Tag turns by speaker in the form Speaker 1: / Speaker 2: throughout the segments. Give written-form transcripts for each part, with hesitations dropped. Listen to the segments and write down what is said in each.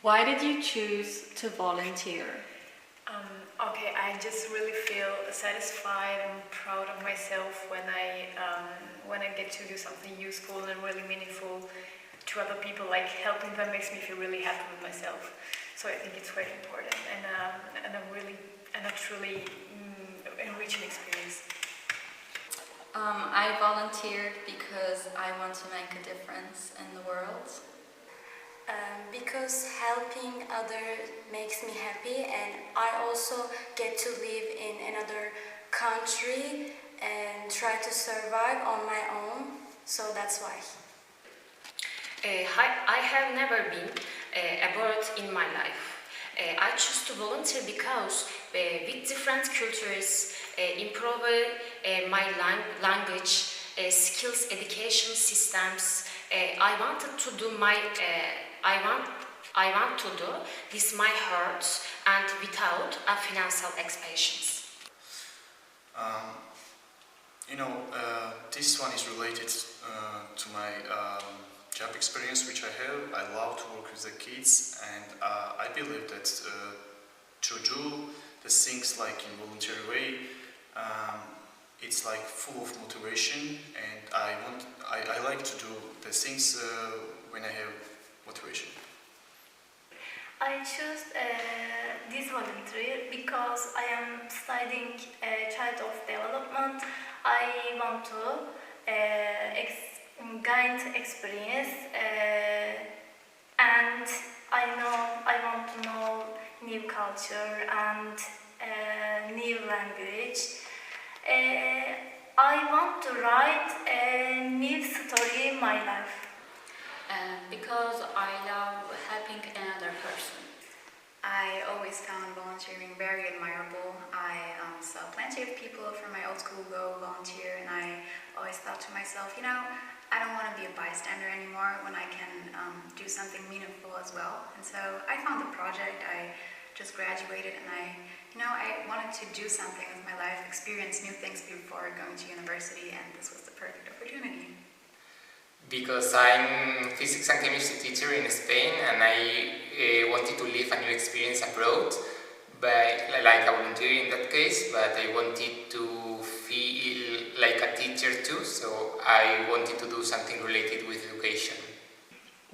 Speaker 1: Why did you choose to volunteer?
Speaker 2: Okay, I just really feel satisfied and proud of myself when I get to do something useful and really meaningful to other people. Like helping them makes me feel really happy with myself. So I think it's very important and a truly enriching experience.
Speaker 1: I volunteered because I want to make a difference in the world.
Speaker 3: Because helping others makes me happy, and I also get to live in another country and try to survive on my own, so that's why.
Speaker 4: I have never been abroad in my life. I choose to volunteer because with different cultures improve my language, skills, education systems. I wanted to do I want to do this my heart and without a financial expectations.
Speaker 5: This one is related to my job experience which I have. I love to work with the kids, and I believe that to do the things like in voluntary way, it's like full of motivation, and I like to do the things when I have motivation.
Speaker 6: I chose this voluntary because I am studying child of development. I want to gain experience and I want to know new culture and new language. I want to write a new story in my life.
Speaker 1: Because I love helping another person.
Speaker 7: I always found volunteering very admirable. I saw plenty of people from my old school go volunteer, and I always thought to myself, I don't want to be a bystander anymore when I can do something meaningful as well. And so I found the project. I just graduated, and I wanted to do something with my life, experience new things before going to university, and this was the perfect opportunity.
Speaker 8: Because I'm physics and chemistry teacher in Spain, and I wanted to live a new experience abroad, but like a volunteer in that case, but I wanted to feel like a teacher too, so I wanted to do something related with education.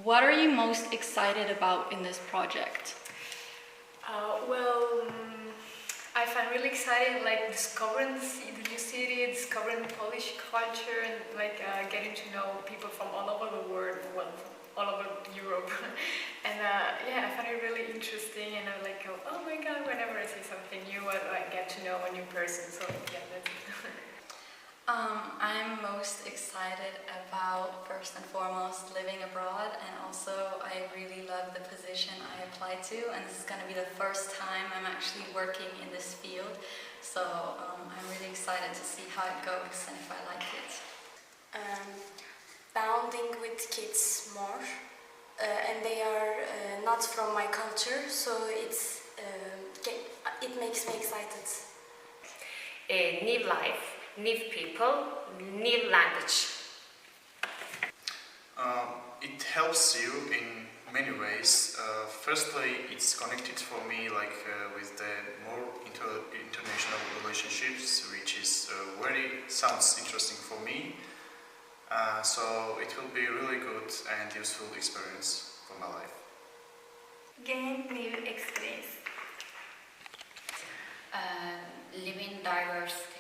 Speaker 1: What are you most excited about in this project?
Speaker 2: I find really exciting, like discovering the new city, discovering Polish culture, and getting to know people from all over the world, well, all over Europe. And I find it really interesting, and I go, oh my god, whenever I see something new, I get to know a new person. So yeah, that's it.
Speaker 1: I'm most excited about, first and foremost, living abroad, and also I really love the position I applied to, and this is going to be the first time I'm actually working in this field, so I'm really excited to see how it goes and if I like it.
Speaker 3: Bonding with kids more, and they are not from my culture, so it makes me excited.
Speaker 4: New life, new people, new language.
Speaker 5: It helps you in many ways. Firstly, it's connected for me with the more international relationships, which is sounds interesting for me. So it will be a really good and useful experience for my life.
Speaker 6: Gain new experience.
Speaker 1: Living diversity.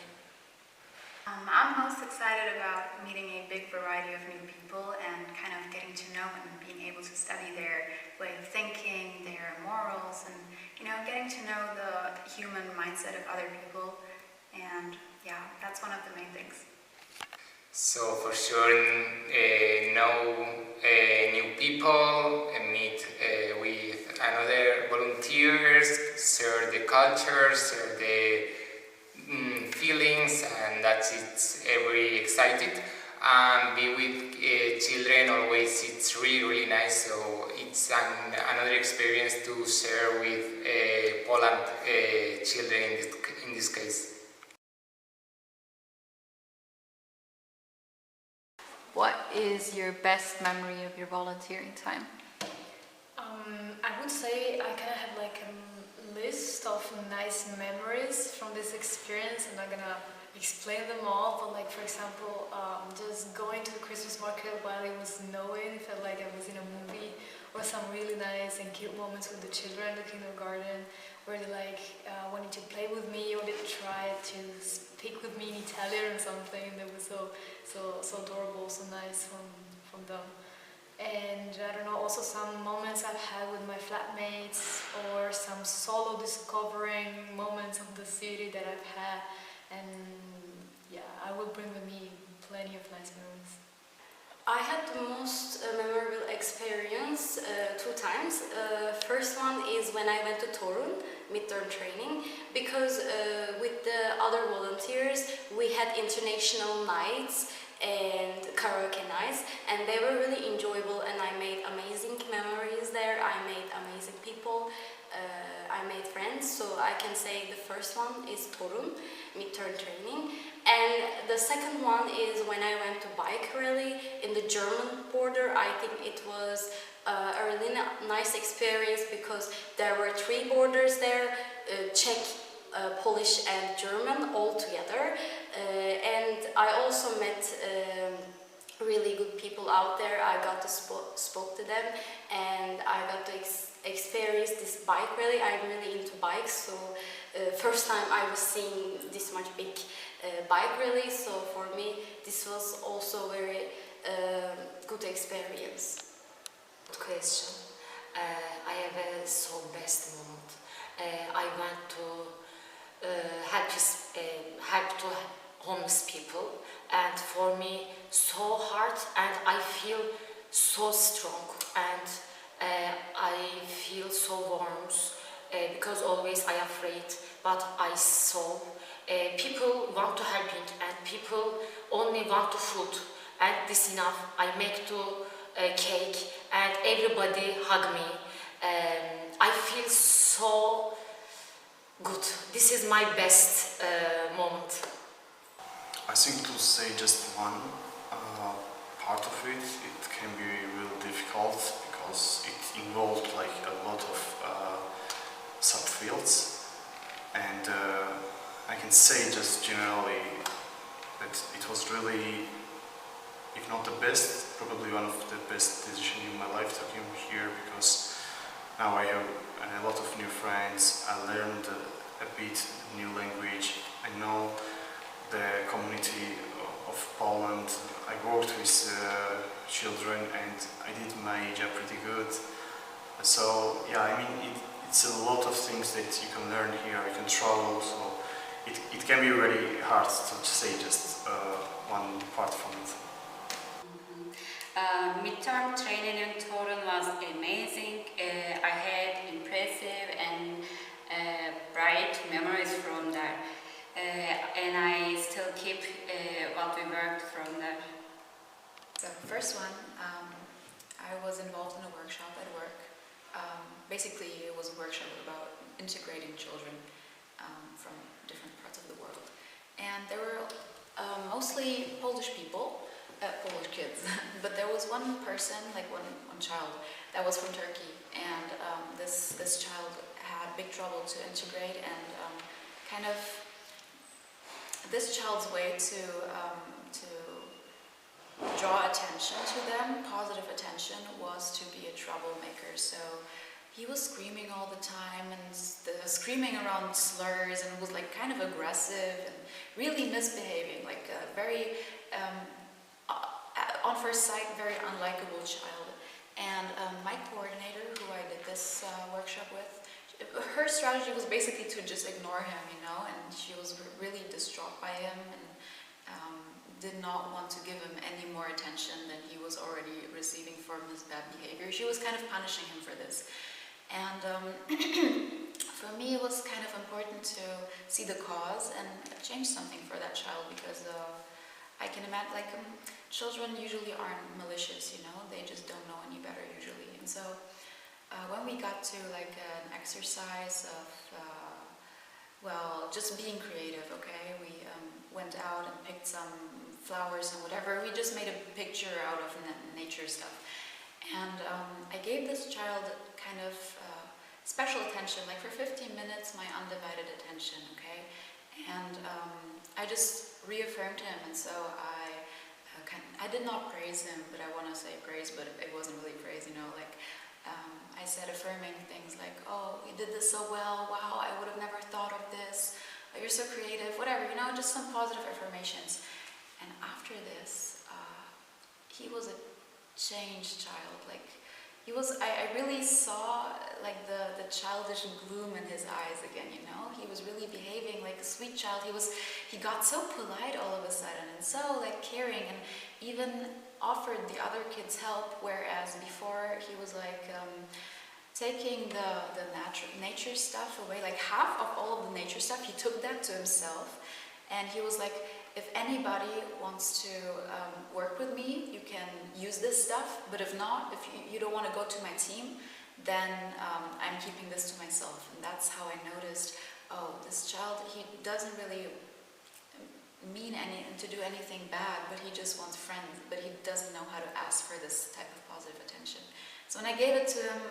Speaker 7: I'm most excited about meeting a big variety of new people and kind of getting to know and being able to study their way of thinking, their morals, and getting to know the human mindset of other people. And yeah, that's one of the main things.
Speaker 8: So for sure, know new people, meet with another volunteers, share the culture, share the feelings, and that's very excited. And be with children always, it's really nice. So it's another experience to share with Poland children in this case.
Speaker 1: What is your best memory of your volunteering time?
Speaker 2: I would say I kind of have like a list of nice memories from this experience. I'm not gonna explain them all, but like for example, just going to the Christmas market while it was snowing, felt like I was in a movie, or some really nice and cute moments with the children in the kindergarten, where they like wanted to play with me, or they tried to speak with me in Italian or something. That was so adorable, so nice from them. And I don't know, also some moments I've had with my flatmates, or some solo discovering moments of the city that I've had. And yeah, I will bring with me plenty of nice memories.
Speaker 3: I had the most memorable experience 2 times. First one is when I went to Torun midterm training, because with the other volunteers we had international nights and karaoke nights, and they were really enjoyable, and I made amazing memories there. I made amazing people. I made friends, so I can say the first one is Torun midterm training, and the second one is when I went to bike rally in the German border. I think it was a really nice experience, because there were 3 borders there, Czech, Polish and German all together, and I also met really good people out there. I got to spoke to them, and I got to experience this bike rally. I'm really into bikes, so first time I was seeing this much big bike rally, so for me this was also very good experience.
Speaker 4: Good question. I have a so best moment. I went to help to homeless people, and for me so hard, and I feel so strong, and I feel so warm, because always I afraid, but I saw people want to help it, and people only want to food, and this enough. I make to cake, and everybody hug me. I feel so good. This is my best moment.
Speaker 5: I think to say just one part of it, it can be real difficult, because it involved like a lot of subfields, and I can say just generally that it was really, if not the best, probably one of the best decisions in my life to come here, because now I have a lot of new friends. I learned a bit new language. I know the community of Poland. I worked with children, and I did my job pretty good. So yeah, I mean it's a lot of things that you can learn here. You can travel, so it can be really hard to say just one part from it.
Speaker 9: Midterm training in Torun was amazing. I had impressive and bright memories from there, and I still keep what we worked from there.
Speaker 7: So first one, I was involved in a workshop at work. Basically, it was a workshop about integrating children from different parts of the world, and there were mostly Polish people. Polish kids, but there was one person, like one child, that was from Turkey, and this child had big trouble to integrate, and kind of this child's way to draw attention to them, positive attention, was to be a troublemaker. So he was screaming all the time, and screaming around slurs, and was like kind of aggressive and really misbehaving, like a very on first sight, very unlikable child. And my coordinator, who I did this workshop with, her strategy was basically to just ignore him, you know, and she was really distraught by him, and did not want to give him any more attention than he was already receiving from his bad behavior. She was kind of punishing him for this. And for me, it was kind of important to see the cause and change something for that child, because I can imagine, like, children usually aren't malicious, you know, they just don't know any better usually. And so when we got to like an exercise of, well, just being creative, okay, we went out and picked some flowers and whatever, we just made a picture out of nature stuff.
Speaker 10: And I gave this child kind of special attention, like for 15 minutes, my undivided attention, okay? And I just reaffirmed him, and so I did not praise him, but I want to say praise, but it wasn't really praise, you know, like I said affirming things like, oh, you did this so well, wow, I would have never thought of this, you're so creative, whatever, you know, just some positive affirmations. And after this, he was a changed child, like, he was, I really saw like the childish gloom in his eyes again, you know? He was really behaving like a sweet child. He got so polite all of a sudden and so like caring, and even offered the other kids help, whereas before he was like taking the nature stuff away, like half of all of the nature stuff, he took that to himself, and he was like, if anybody wants to work with me, you can use this stuff, but if not, if you don't want to go to my team, then I'm keeping this to myself. And that's how I noticed, oh, this child, he doesn't really mean to do anything bad, but he just wants friends, but he doesn't know how to ask for this type of positive attention. So when I gave it to him,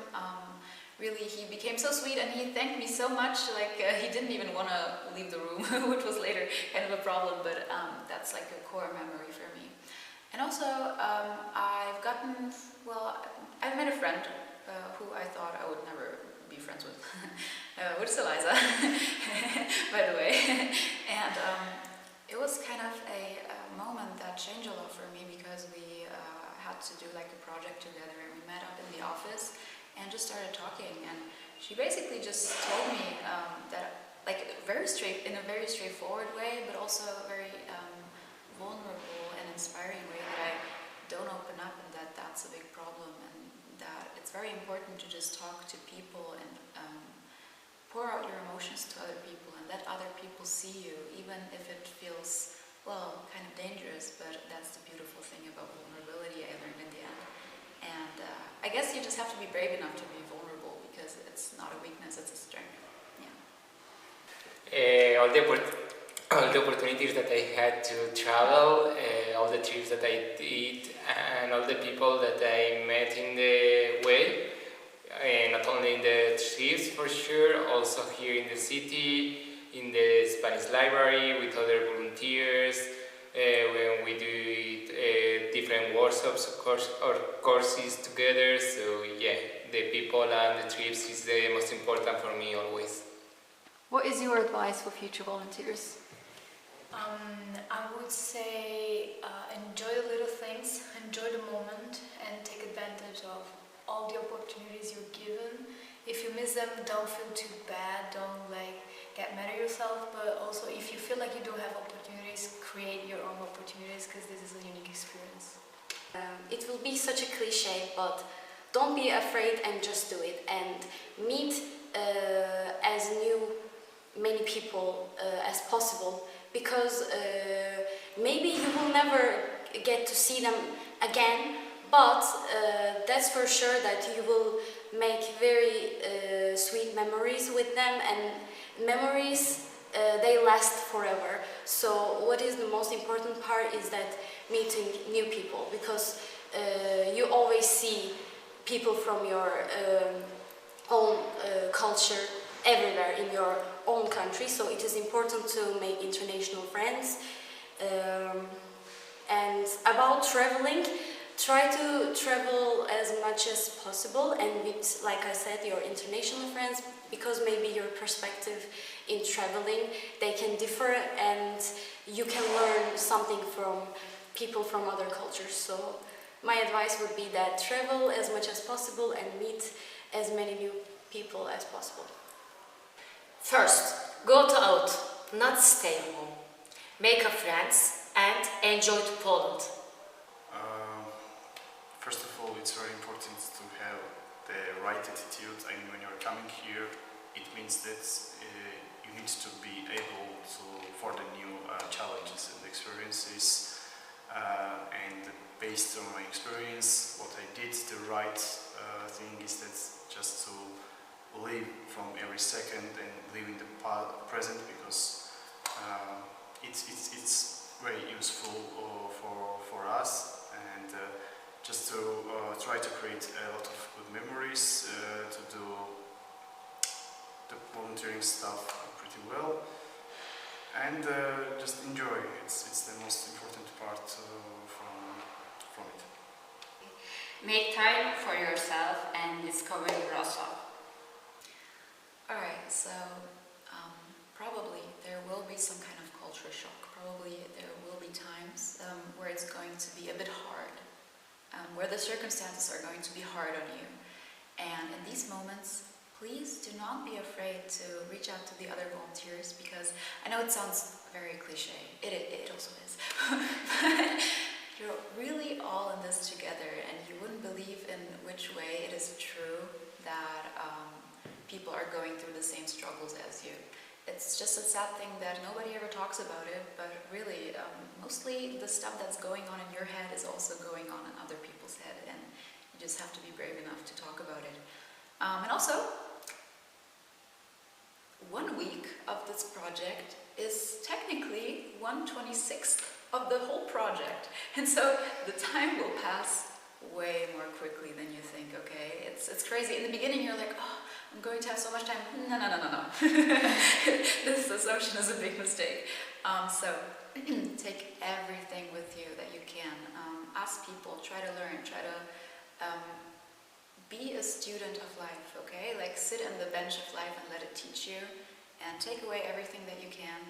Speaker 10: really, he became so sweet, and he thanked me so much, like he didn't even want to leave the room, which was later kind of a problem, but that's like a core memory for me. And also, I've met a friend who I thought I would never be friends with, which is Eliza, by the way. And it was kind of a moment that changed a lot for me, because we had to do like a project together, and we met up in the office and just started talking, and she basically just told me that, like, in a very straightforward way, but also a very vulnerable and inspiring way, that I don't open up, and that's a big problem, and that it's very important to just talk to people and pour out your emotions to other people, and let other people see you, even if it feels, well, kind of dangerous, but that's the beautiful thing about vulnerability I learned in the end. And I guess you just have to be brave enough to be vulnerable, because it's not a weakness, it's a strength. Yeah.
Speaker 8: All the opportunities that I had to travel, all the trips that I did, and all the people that I met in the way, not only in the trips for sure, also here in the city, in the Spanish library with other volunteers, when we do different workshops or courses together. So yeah, the people and the trips is the most important for me always.
Speaker 11: What is your advice for future volunteers?
Speaker 2: I would say enjoy the little things, enjoy the moment, and take advantage of all the opportunities you're given. If you miss them, don't feel too bad, don't like get mad at yourself, but also if you feel like you don't have opportunities, create your own opportunities, because this is a unique experience.
Speaker 3: It will be such a cliche, but don't be afraid and just do it, and meet as many people as possible, because maybe you will never get to see them again, but that's for sure that you will make very sweet memories with them, and memories they last forever. So what is the most important part is that meeting new people, because you always see people from your own culture everywhere in your own country, so it is important to make international friends. And about traveling, try to travel as much as possible and meet, like I said, your international friends, because maybe your perspective in traveling, they can differ, and you can learn something from people from other cultures. So my advice would be that travel as much as possible and meet as many new people as possible.
Speaker 4: First, go to out, not stay home. Make a friends and enjoy to Poland.
Speaker 5: First of all, it's very important to have the right attitude. I mean, when you're coming here, it means that you need to be able for the new challenges and experiences. And based on my experience, what I did, the right thing is that just to live from every second and live in the present, because it's very useful for us, and just to try to create a lot of good memories, to do the volunteering stuff pretty well, and just enjoy. It's the most important part from it.
Speaker 9: Make time for yourself and discover WROCLAW.
Speaker 10: Alright, so probably there will be some kind of culture shock. Probably there will be times where it's going to be a bit hard, where the circumstances are going to be hard on you. And in these moments, please do not be afraid to reach out to the other volunteers, because I know it sounds very cliche. It also is. You're really all in this together, and you wouldn't believe in which way it is true that people are going through the same struggles as you. It's just a sad thing that nobody ever talks about it, but really, mostly the stuff that's going on in your head is also going on in other people's head, and you just have to be brave enough to talk about it. And also, 1 week of this project is technically 1/26th of the whole project, and so the time will pass way more quickly than you think, okay? It's crazy. In the beginning you're like, oh, I'm going to have so much time. No. This assumption is a big mistake. So take everything with you that you can. Ask people, try to learn, try to be a student of life, okay? Like sit on the bench of life and let it teach you, and take away everything that you can,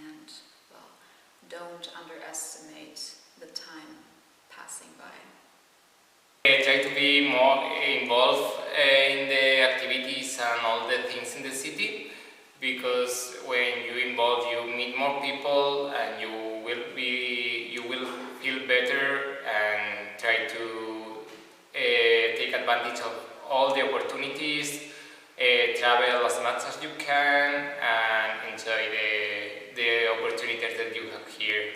Speaker 10: and well, don't underestimate the time passing by.
Speaker 8: Try to be more involved in the activities and all the things in the city, because when you involve, you meet more people and you will feel better, and try to take advantage of all the opportunities, travel as much as you can, and enjoy the opportunities that you have here.